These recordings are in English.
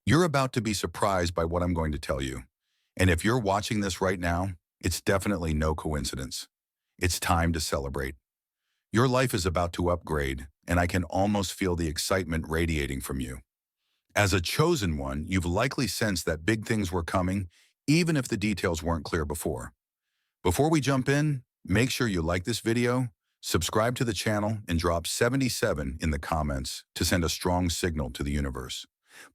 You're about to be surprised by what I'm going to tell you. And if you're watching this right now, it's definitely no coincidence. It's time to celebrate. Your life is about to upgrade, and I can almost feel the excitement radiating from you. As a chosen one, you've likely sensed that big things were coming, even if the details weren't clear before. Before we jump in, make sure you like this video, subscribe to the channel, and drop 77 in the comments to send a strong signal to the universe.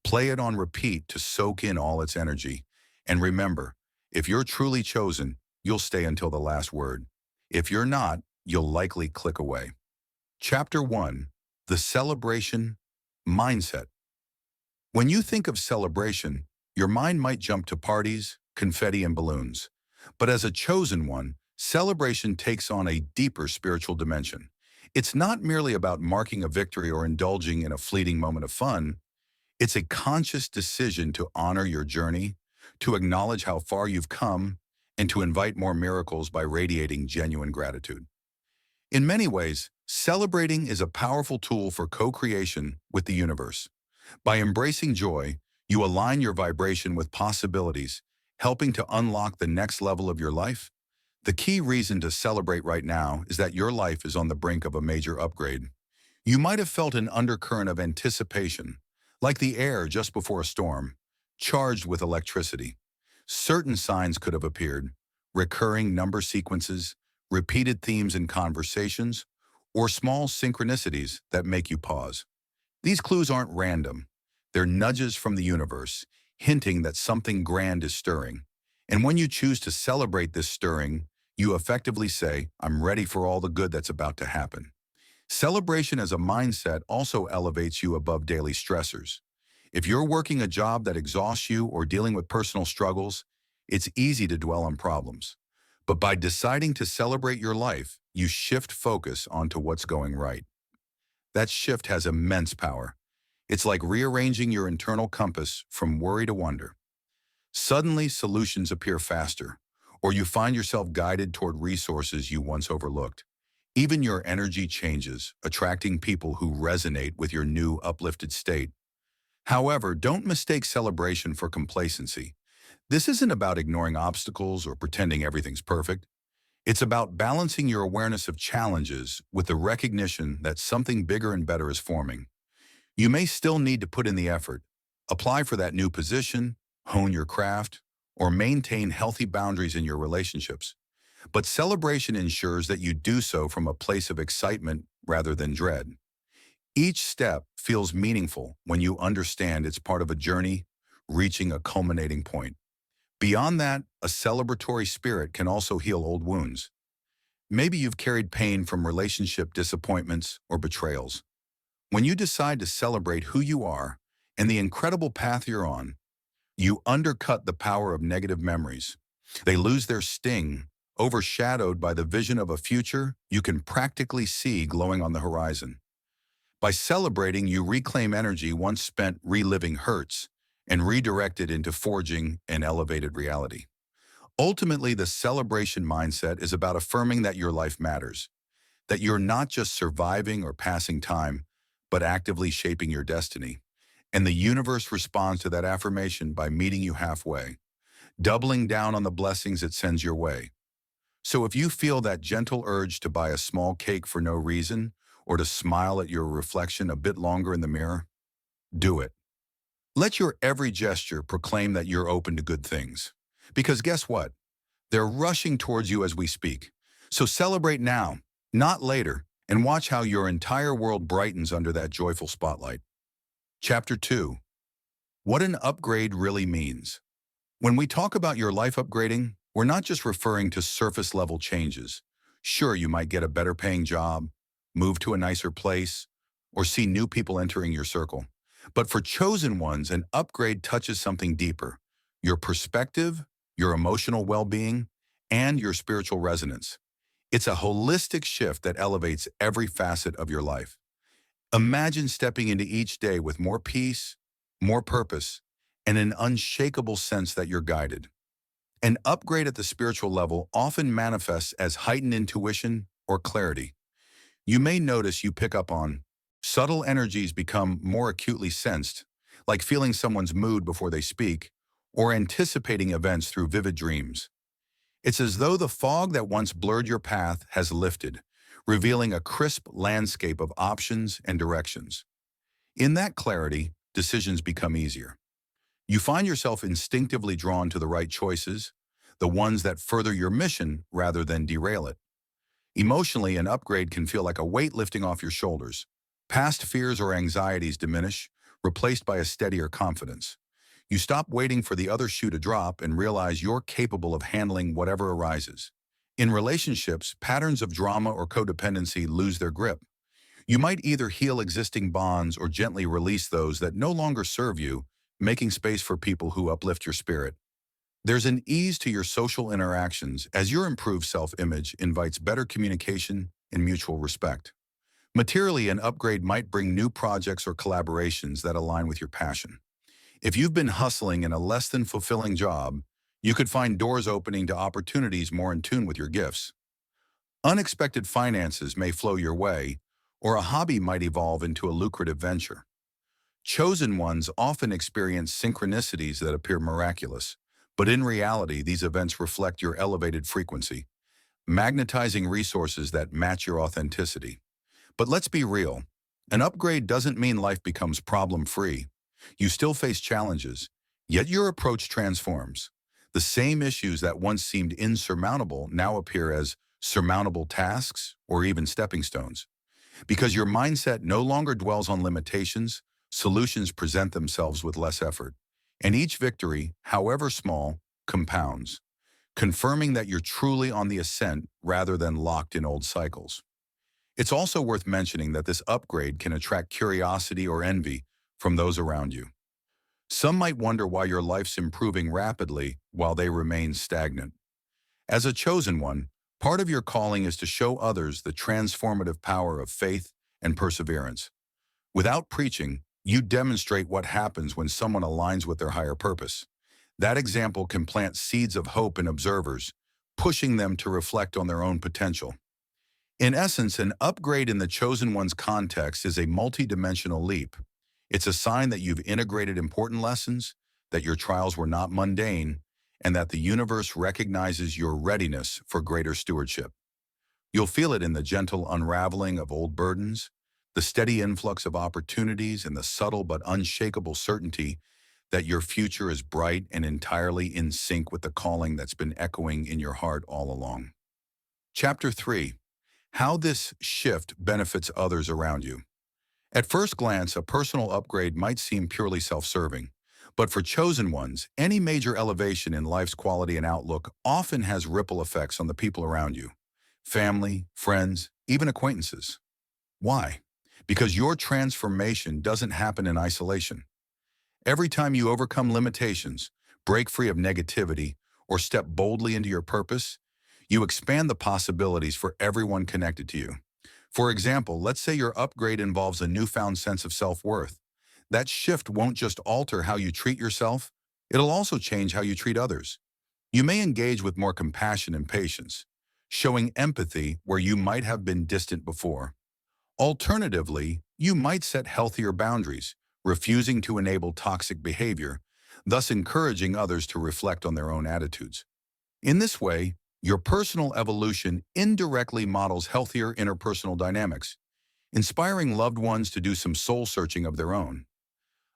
Play it on repeat to soak in all its energy. And remember, if you're truly chosen, you'll stay until the last word. If you're not, you'll likely click away. Chapter 1. The Celebration Mindset. When you think of celebration, your mind might jump to parties, confetti, and balloons. But as a chosen one, celebration takes on a deeper spiritual dimension. It's not merely about marking a victory or indulging in a fleeting moment of fun. It's a conscious decision to honor your journey, to acknowledge how far you've come, and to invite more miracles by radiating genuine gratitude. In many ways, celebrating is a powerful tool for co-creation with the universe. By embracing joy, you align your vibration with possibilities, helping to unlock the next level of your life. The key reason to celebrate right now is that your life is on the brink of a major upgrade. You might have felt an undercurrent of anticipation, like the air just before a storm, charged with electricity. Certain signs could have appeared: recurring number sequences, repeated themes in conversations, or small synchronicities that make you pause. These clues aren't random. They're nudges from the universe, hinting that something grand is stirring. And when you choose to celebrate this stirring, you effectively say, "I'm ready for all the good that's about to happen." Celebration as a mindset also elevates you above daily stressors. If you're working a job that exhausts you or dealing with personal struggles, it's easy to dwell on problems. But by deciding to celebrate your life, you shift focus onto what's going right. That shift has immense power. It's like rearranging your internal compass from worry to wonder. Suddenly, solutions appear faster, or you find yourself guided toward resources you once overlooked. Even your energy changes, attracting people who resonate with your new uplifted state. However, don't mistake celebration for complacency. This isn't about ignoring obstacles or pretending everything's perfect. It's about balancing your awareness of challenges with the recognition that something bigger and better is forming. You may still need to put in the effort, apply for that new position, hone your craft, or maintain healthy boundaries in your relationships. But celebration ensures that you do so from a place of excitement rather than dread. Each step feels meaningful when you understand it's part of a journey reaching a culminating point. Beyond that, a celebratory spirit can also heal old wounds. Maybe you've carried pain from relationship disappointments or betrayals. When you decide to celebrate who you are and the incredible path you're on, you undercut the power of negative memories. They lose their sting, overshadowed by the vision of a future you can practically see glowing on the horizon. By celebrating, you reclaim energy once spent reliving hurts and redirect it into forging an elevated reality. Ultimately, the celebration mindset is about affirming that your life matters, that you're not just surviving or passing time, but actively shaping your destiny. And the universe responds to that affirmation by meeting you halfway, doubling down on the blessings it sends your way. So if you feel that gentle urge to buy a small cake for no reason, or to smile at your reflection a bit longer in the mirror, do it. Let your every gesture proclaim that you're open to good things. Because guess what? They're rushing towards you as we speak. So celebrate now, not later, and watch how your entire world brightens under that joyful spotlight. Chapter 2. What an upgrade really means. When we talk about your life upgrading, we're not just referring to surface-level changes. Sure, you might get a better paying job, move to a nicer place, or see new people entering your circle. But for chosen ones, an upgrade touches something deeper: your perspective, your emotional well-being, and your spiritual resonance. It's a holistic shift that elevates every facet of your life. Imagine stepping into each day with more peace, more purpose, and an unshakable sense that you're guided. An upgrade at the spiritual level often manifests as heightened intuition or clarity. You may notice you pick up on subtle energies become more acutely sensed, like feeling someone's mood before they speak, or anticipating events through vivid dreams. It's as though the fog that once blurred your path has lifted, revealing a crisp landscape of options and directions. In that clarity, decisions become easier. You find yourself instinctively drawn to the right choices, the ones that further your mission rather than derail it. Emotionally, an upgrade can feel like a weight lifting off your shoulders. Past fears or anxieties diminish, replaced by a steadier confidence. You stop waiting for the other shoe to drop and realize you're capable of handling whatever arises. In relationships, patterns of drama or codependency lose their grip. You might either heal existing bonds or gently release those that no longer serve you, making space for people who uplift your spirit. There's an ease to your social interactions as your improved self-image invites better communication and mutual respect. Materially, an upgrade might bring new projects or collaborations that align with your passion. If you've been hustling in a less than fulfilling job, you could find doors opening to opportunities more in tune with your gifts. Unexpected finances may flow your way, or a hobby might evolve into a lucrative venture. Chosen ones often experience synchronicities that appear miraculous, but in reality, these events reflect your elevated frequency, magnetizing resources that match your authenticity. But let's be real. An upgrade doesn't mean life becomes problem-free. You still face challenges, yet your approach transforms. The same issues that once seemed insurmountable now appear as surmountable tasks or even stepping stones. Because your mindset no longer dwells on limitations, solutions present themselves with less effort. And each victory, however small, compounds, confirming that you're truly on the ascent rather than locked in old cycles. It's also worth mentioning that this upgrade can attract curiosity or envy from those around you. Some might wonder why your life's improving rapidly while they remain stagnant. As a chosen one, part of your calling is to show others the transformative power of faith and perseverance. Without preaching, you demonstrate what happens when someone aligns with their higher purpose. That example can plant seeds of hope in observers, pushing them to reflect on their own potential. In essence, an upgrade in the chosen one's context is a multidimensional leap. It's a sign that you've integrated important lessons, that your trials were not mundane, and that the universe recognizes your readiness for greater stewardship. You'll feel it in the gentle unraveling of old burdens, the steady influx of opportunities, and the subtle but unshakable certainty that your future is bright and entirely in sync with the calling that's been echoing in your heart all along. Chapter 3. How this shift benefits others around you. At first glance, a personal upgrade might seem purely self-serving, but for chosen ones, any major elevation in life's quality and outlook often has ripple effects on the people around you. Family, friends, even acquaintances. Why? Because your transformation doesn't happen in isolation. Every time you overcome limitations, break free of negativity, or step boldly into your purpose, you expand the possibilities for everyone connected to you. For example, let's say your upgrade involves a newfound sense of self-worth. That shift won't just alter how you treat yourself, it'll also change how you treat others. You may engage with more compassion and patience, showing empathy where you might have been distant before. Alternatively, you might set healthier boundaries, refusing to enable toxic behavior, thus encouraging others to reflect on their own attitudes. In this way, your personal evolution indirectly models healthier interpersonal dynamics, inspiring loved ones to do some soul-searching of their own.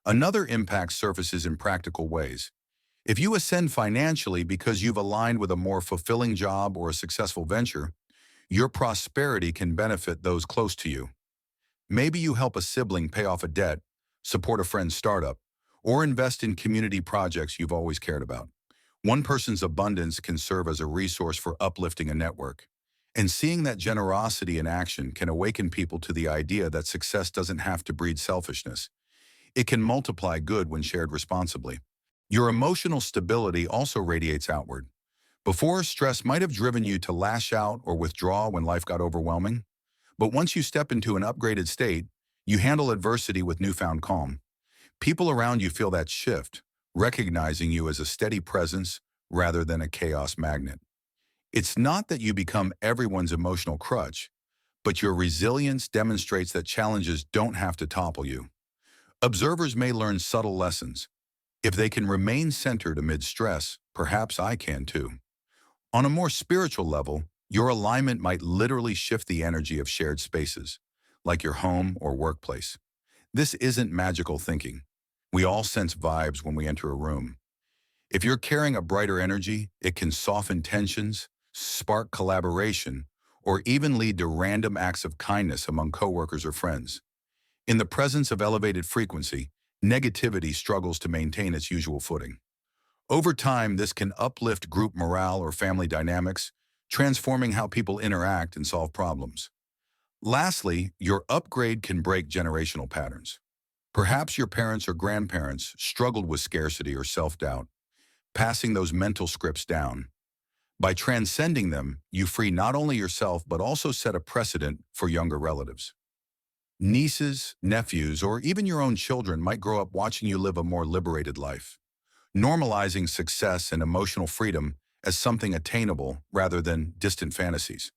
Another impact surfaces in practical ways. If you ascend financially because you've aligned with a more fulfilling job or a successful venture, your prosperity can benefit those close to you. Maybe you help a sibling pay off a debt, support a friend's startup, or invest in community projects you've always cared about. One person's abundance can serve as a resource for uplifting a network. And seeing that generosity in action can awaken people to the idea that success doesn't have to breed selfishness. It can multiply good when shared responsibly. Your emotional stability also radiates outward. Before, stress might have driven you to lash out or withdraw when life got overwhelming. But once you step into an upgraded state, you handle adversity with newfound calm. People around you feel that shift, recognizing you as a steady presence rather than a chaos magnet. It's not that you become everyone's emotional crutch, but your resilience demonstrates that challenges don't have to topple you. Observers may learn subtle lessons. If they can remain centered amid stress, perhaps I can too. On a more spiritual level, your alignment might literally shift the energy of shared spaces, like your home or workplace. This isn't magical thinking. We all sense vibes when we enter a room. If you're carrying a brighter energy, it can soften tensions, spark collaboration, or even lead to random acts of kindness among coworkers or friends. In the presence of elevated frequency, negativity struggles to maintain its usual footing. Over time, this can uplift group morale or family dynamics, transforming how people interact and solve problems. Lastly, your upgrade can break generational patterns. Perhaps your parents or grandparents struggled with scarcity or self-doubt, passing those mental scripts down. By transcending them, you free not only yourself but also set a precedent for younger relatives. Nieces, nephews, or even your own children might grow up watching you live a more liberated life, normalizing success and emotional freedom as something attainable rather than distant fantasies.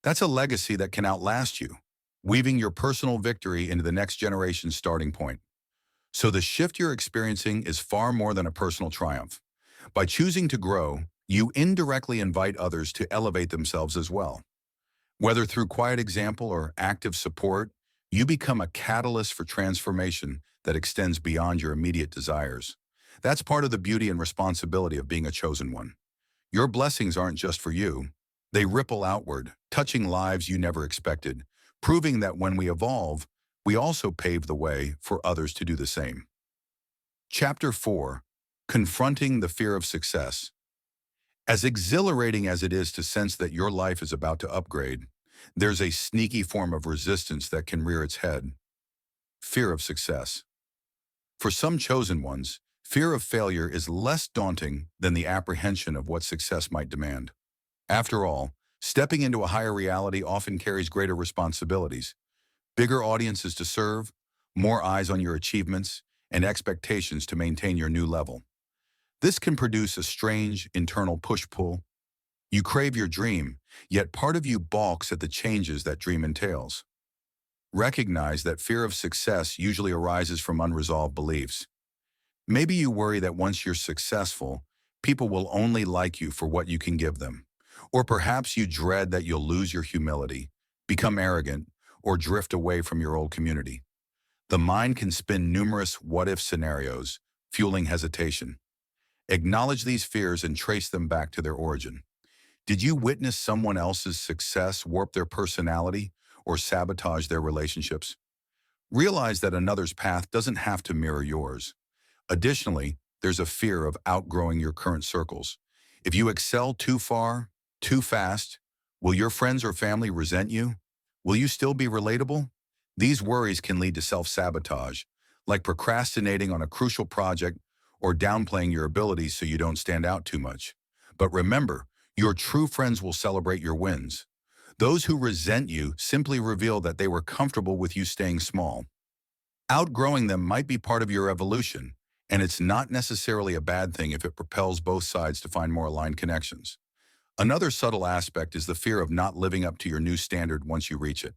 That's a legacy that can outlast you, weaving your personal victory into the next generation's starting point. So the shift you're experiencing is far more than a personal triumph. By choosing to grow, you indirectly invite others to elevate themselves as well. Whether through quiet example or active support, you become a catalyst for transformation that extends beyond your immediate desires. That's part of the beauty and responsibility of being a chosen one. Your blessings aren't just for you. They ripple outward, touching lives you never expected, proving that when we evolve, we also pave the way for others to do the same. Chapter 4. Confronting the Fear of Success. As exhilarating as it is to sense that your life is about to upgrade, there's a sneaky form of resistance that can rear its head. Fear of success. For some chosen ones, fear of failure is less daunting than the apprehension of what success might demand. After all, stepping into a higher reality often carries greater responsibilities, bigger audiences to serve, more eyes on your achievements, and expectations to maintain your new level. This can produce a strange internal push-pull. You crave your dream, yet part of you balks at the changes that dream entails. Recognize that fear of success usually arises from unresolved beliefs. Maybe you worry that once you're successful, people will only like you for what you can give them. Or perhaps you dread that you'll lose your humility, become arrogant, or drift away from your old community. The mind can spin numerous what-if scenarios, fueling hesitation. Acknowledge these fears and trace them back to their origin. Did you witness someone else's success warp their personality or sabotage their relationships? Realize that another's path doesn't have to mirror yours. Additionally, there's a fear of outgrowing your current circles. If you excel too far, too fast, will your friends or family resent you? Will you still be relatable? These worries can lead to self-sabotage, like procrastinating on a crucial project or downplaying your abilities so you don't stand out too much. But remember, your true friends will celebrate your wins. Those who resent you simply reveal that they were comfortable with you staying small. Outgrowing them might be part of your evolution, and it's not necessarily a bad thing if it propels both sides to find more aligned connections. Another subtle aspect is the fear of not living up to your new standard once you reach it.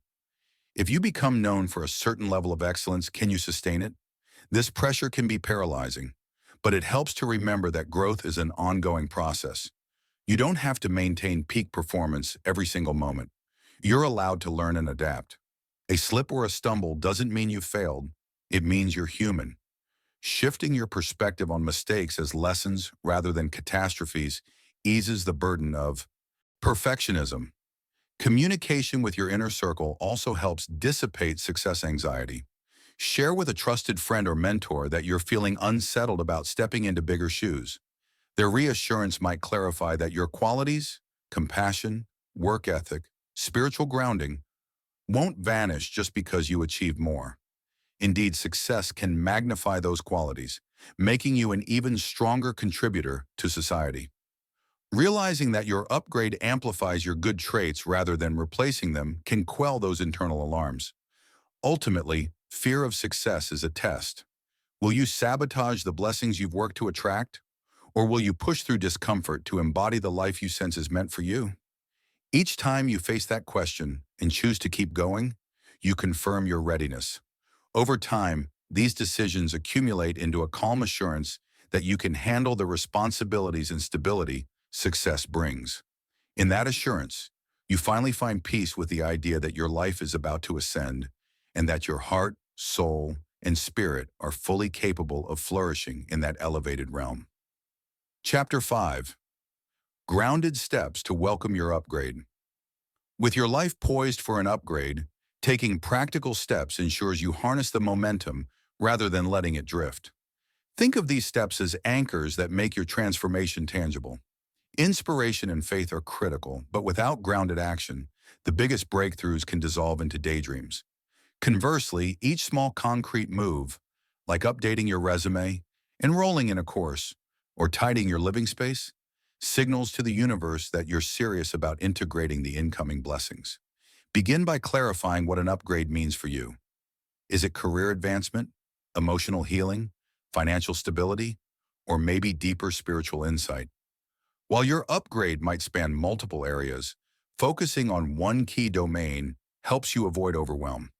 If you become known for a certain level of excellence, can you sustain it? This pressure can be paralyzing, but it helps to remember that growth is an ongoing process. You don't have to maintain peak performance every single moment. You're allowed to learn and adapt. A slip or a stumble doesn't mean you failed. It means you're human. Shifting your perspective on mistakes as lessons rather than catastrophes eases the burden of perfectionism. Communication with your inner circle also helps dissipate success anxiety. Share with a trusted friend or mentor that you're feeling unsettled about stepping into bigger shoes. Their reassurance might clarify that your qualities, compassion, work ethic, spiritual grounding, won't vanish just because you achieve more. Indeed, success can magnify those qualities, making you an even stronger contributor to society. Realizing that your upgrade amplifies your good traits rather than replacing them can quell those internal alarms. Ultimately, fear of success is a test. Will you sabotage the blessings you've worked to attract? Or will you push through discomfort to embody the life you sense is meant for you? Each time you face that question and choose to keep going, you confirm your readiness. Over time, these decisions accumulate into a calm assurance that you can handle the responsibilities and stability success brings. In that assurance, you finally find peace with the idea that your life is about to ascend and that your heart, soul, and spirit are fully capable of flourishing in that elevated realm. Chapter 5. Grounded Steps to Welcome Your Upgrade. With your life poised for an upgrade, taking practical steps ensures you harness the momentum rather than letting it drift. Think of these steps as anchors that make your transformation tangible. Inspiration and faith are critical, but without grounded action, the biggest breakthroughs can dissolve into daydreams. Conversely, each small concrete move, like updating your resume, enrolling in a course, or tidying your living space, signals to the universe that you're serious about integrating the incoming blessings. Begin by clarifying what an upgrade means for you. Is it career advancement, emotional healing, financial stability, or maybe deeper spiritual insight? While your upgrade might span multiple areas, focusing on one key domain helps you avoid overwhelm.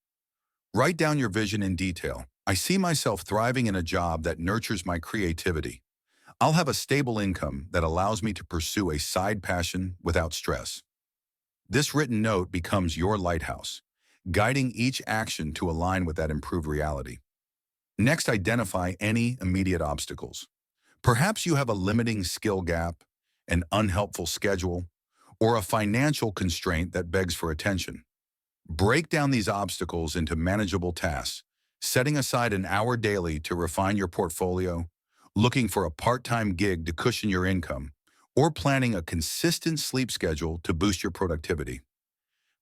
Write down your vision in detail. I see myself thriving in a job that nurtures my creativity. I'll have a stable income that allows me to pursue a side passion without stress. This written note becomes your lighthouse, guiding each action to align with that improved reality. Next, identify any immediate obstacles. Perhaps you have a limiting skill gap, an unhelpful schedule, or a financial constraint that begs for attention. Break down these obstacles into manageable tasks, setting aside an hour daily to refine your portfolio, looking for a part-time gig to cushion your income, or planning a consistent sleep schedule to boost your productivity.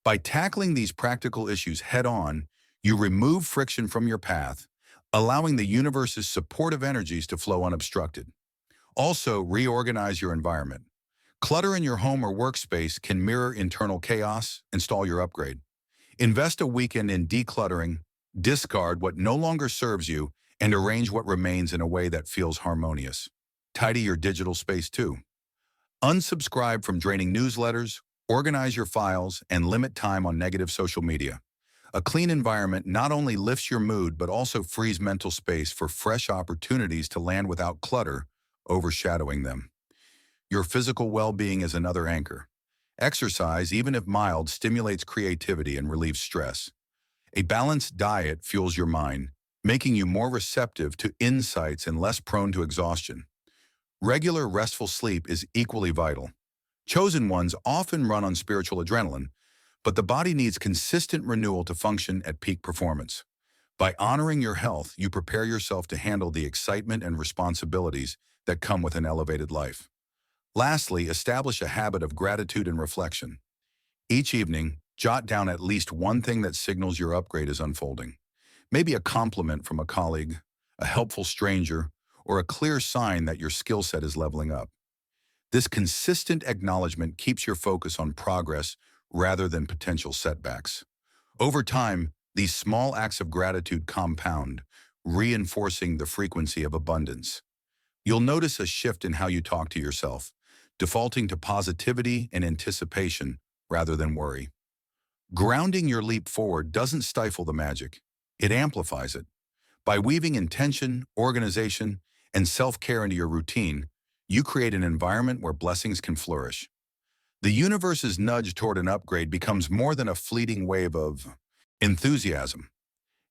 By tackling these practical issues head-on, you remove friction from your path, allowing the universe's supportive energies to flow unobstructed. Also, reorganize your environment. Clutter in your home or workspace can mirror internal chaos and stall your upgrade. Invest a weekend in decluttering, discard what no longer serves you, and arrange what remains in a way that feels harmonious. Tidy your digital space too. Unsubscribe from draining newsletters, organize your files, and limit time on negative social media. A clean environment not only lifts your mood but also frees mental space for fresh opportunities to land without clutter overshadowing them. Your physical well-being is another anchor. Exercise, even if mild, stimulates creativity and relieves stress. A balanced diet fuels your mind, making you more receptive to insights and less prone to exhaustion. Regular restful sleep is equally vital. Chosen ones often run on spiritual adrenaline, but the body needs consistent renewal to function at peak performance. By honoring your health, you prepare yourself to handle the excitement and responsibilities that come with an elevated life. Lastly, establish a habit of gratitude and reflection. Each evening, jot down at least one thing that signals your upgrade is unfolding. Maybe a compliment from a colleague, a helpful stranger, or a clear sign that your skill set is leveling up. This consistent acknowledgement keeps your focus on progress rather than potential setbacks. Over time, these small acts of gratitude compound, reinforcing the frequency of abundance. You'll notice a shift in how you talk to yourself, defaulting to positivity and anticipation rather than worry. Grounding your leap forward doesn't stifle the magic, it amplifies it. By weaving intention, organization, and self-care into your routine, you create an environment where blessings can flourish. The universe's nudge toward an upgrade becomes more than a fleeting wave of enthusiasm.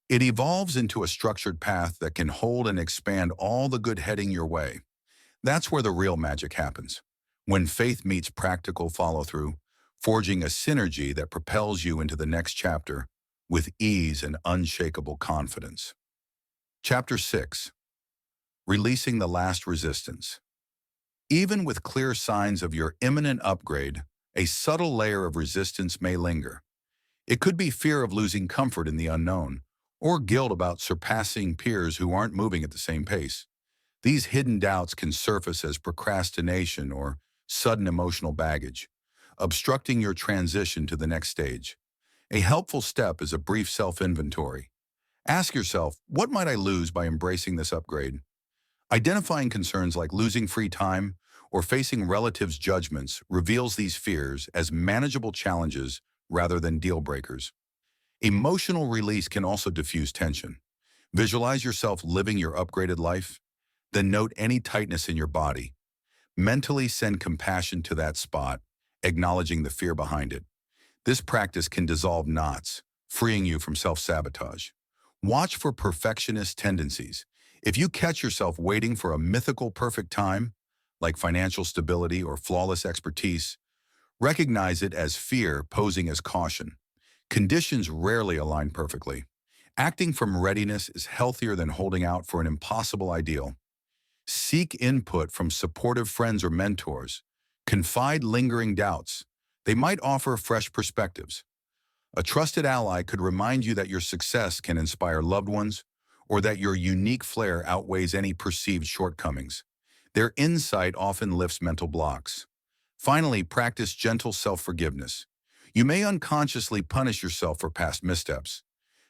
It evolves into a structured path that can hold and expand all the good heading your way. That's where the real magic happens, when faith meets practical follow-through, forging a synergy that propels you into the next chapter with ease and unshakable confidence. Chapter 6. Releasing the last resistance. Even with clear signs of your imminent upgrade, a subtle layer of resistance may linger. It could be fear of losing comfort in the unknown, or guilt about surpassing peers who aren't moving at the same pace. These hidden doubts can surface as procrastination or sudden emotional baggage, obstructing your transition to the next stage. A helpful step is a brief self-inventory. Ask yourself, what might I lose by embracing this upgrade? Identifying concerns like losing free time or facing relatives' judgments reveals these fears as manageable challenges rather than deal breakers. Emotional release can also diffuse tension. Visualize yourself living your upgraded life, then note any tightness in your body. Mentally send compassion to that spot, acknowledging the fear behind it. This practice can dissolve knots, freeing you from self-sabotage. Watch for perfectionist tendencies. If you catch yourself waiting for a mythical perfect time, like financial stability or flawless expertise, recognize it as fear posing as caution. Conditions rarely align perfectly. Acting from readiness is healthier than holding out for an impossible ideal. Seek input from supportive friends or mentors. Confide lingering doubts. They might offer fresh perspectives. A trusted ally could remind you that your success can inspire loved ones or that your unique flair outweighs any perceived shortcomings. Their insight often lifts mental blocks. Finally, practice gentle self-forgiveness. You may unconsciously punish yourself for past missteps,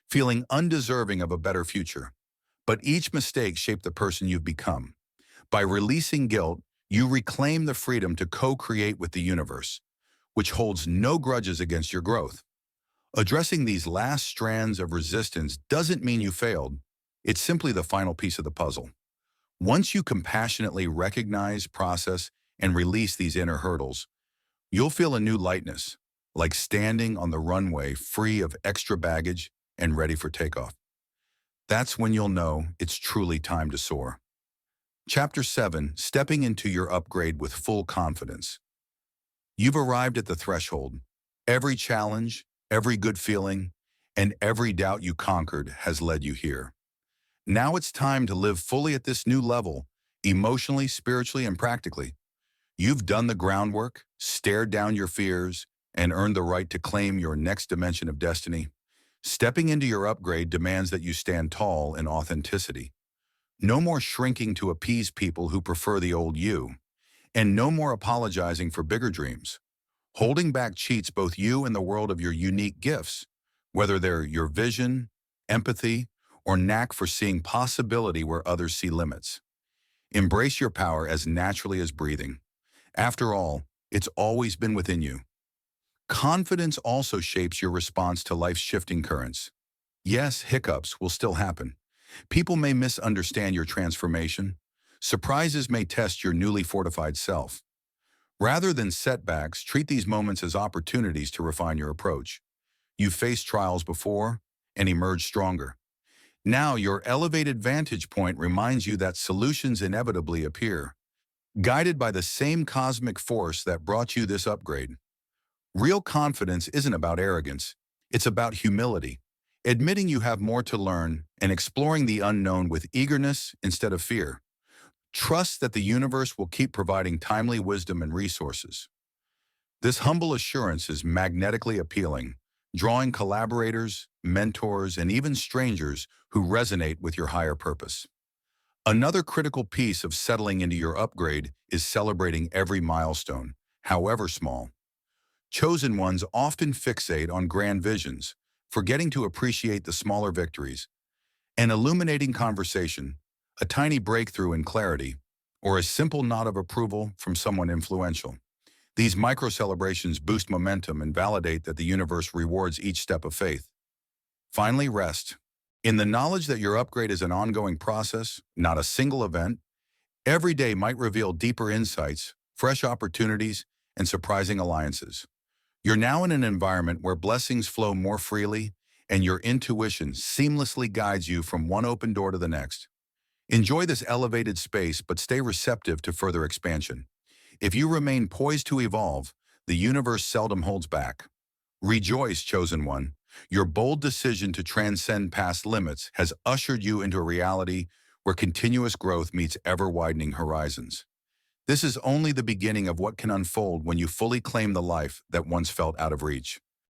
feeling undeserving of a better future. But each mistake shaped the person you've become. By releasing guilt, you reclaim the freedom to co-create with the universe, which holds no grudges against your growth. Addressing these last strands of resistance doesn't mean you failed. It's simply the final piece of the puzzle. Once you compassionately recognize, process, and release these inner hurdles, you'll feel a new lightness, like standing on the runway free of extra baggage and ready for takeoff. That's when you'll know it's truly time to soar. Chapter 7, Stepping into your upgrade with full confidence. You've arrived at the threshold. Every challenge, every good feeling, and every doubt you conquered has led you here. Now it's time to live fully at this new level, emotionally, spiritually, and practically. You've done the groundwork, stared down your fears, and earned the right to claim your next dimension of destiny. Stepping into your upgrade demands that you stand tall in authenticity. No more shrinking to appease people who prefer the old you, and no more apologizing for bigger dreams. Holding back cheats both you and the world of your unique gifts, whether they're your vision, empathy, or knack for seeing possibility where others see limits. Embrace your power as naturally as breathing. After all, it's always been within you. Confidence also shapes your response to life's shifting currents. Yes, hiccups will still happen. People may misunderstand your transformation. Surprises may test your newly fortified self. Rather than setbacks, treat these moments as opportunities to refine your approach. You've faced trials before and emerged stronger. Now your elevated vantage point reminds you that solutions inevitably appear, guided by the same cosmic force that brought you this upgrade. Real confidence isn't about arrogance. It's about humility, admitting you have more to learn and exploring the unknown with eagerness instead of fear. Trust that the universe will keep providing timely wisdom and resources. This humble assurance is magnetically appealing, drawing collaborators, mentors, and even strangers who resonate with your higher purpose. Another critical piece of settling into your upgrade is celebrating every milestone, however small. Chosen ones often fixate on grand visions, forgetting to appreciate the smaller victories. An illuminating conversation, a tiny breakthrough in clarity, or a simple nod of approval from someone influential. These micro-celebrations boost momentum and validate that the universe rewards each step of faith. Finally, rest. In the knowledge that your upgrade is an ongoing process, not a single event, every day might reveal deeper insights, fresh opportunities, and surprising alliances. You're now in an environment where blessings flow more freely, and your intuition seamlessly guides you from one open door to the next. Enjoy this elevated space, but stay receptive to further expansion. If you remain poised to evolve, the universe seldom holds back. Rejoice, chosen one. Your bold decision to transcend past limits has ushered you into a reality where continuous growth meets ever-widening horizons. This is only the beginning of what can unfold when you fully claim the life that once felt out of reach.